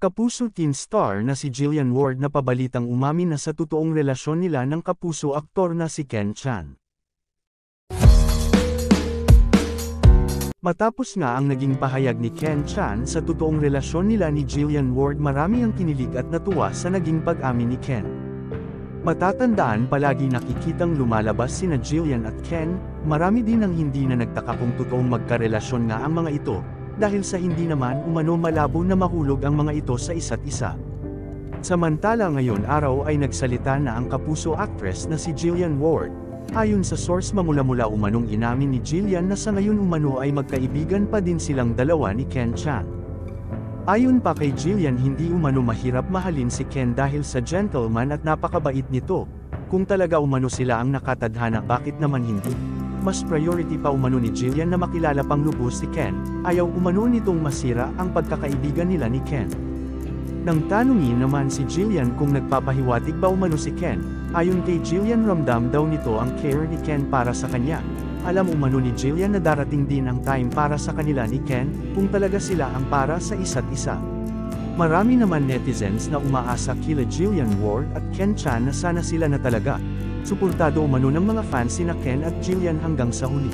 Kapuso teen star na si Jillian Ward na pabalitang umamin na sa totoong relasyon nila ng kapuso aktor na si Ken Chan. Matapos nga ang naging pahayag ni Ken Chan sa totoong relasyon nila ni Jillian Ward, marami ang kinilig at natuwa sa naging pag-amin ni Ken. Matatandaan, palagi nakikitang lumalabas sina Jillian at Ken, marami din ang hindi na nagtaka kung totoong magkarelasyon nga ang mga ito, dahil sa hindi naman umano malabo na mahulog ang mga ito sa isa't isa. Samantala ngayon araw ay nagsalita na ang kapuso actress na si Jillian Ward. Ayon sa source, mamula-mula umanong inamin ni Jillian na sa ngayon umano ay magkaibigan pa din silang dalawa ni Ken Chan. Ayon pa kay Jillian, hindi umano mahirap mahalin si Ken dahil sa gentleman at napakabait nito. Kung talaga umano sila ang nakatadhana, bakit naman hindi? Mas priority pa umano ni Jillian na makilala pang lubos si Ken, ayaw umano nitong masira ang pagkakaibigan nila ni Ken. Nang tanungin naman si Jillian kung nagpapahiwatig ba umano si Ken, ayon kay Jillian, ramdam daw nito ang care ni Ken para sa kanya. Alam umano ni Jillian na darating din ang time para sa kanila ni Ken, kung talaga sila ang para sa isa't isa. Marami naman netizens na umaasa kila Jillian Ward at Ken Chan na sana sila na talaga. Suportado umano ng mga fans sina Ken at Jillian hanggang sa huli.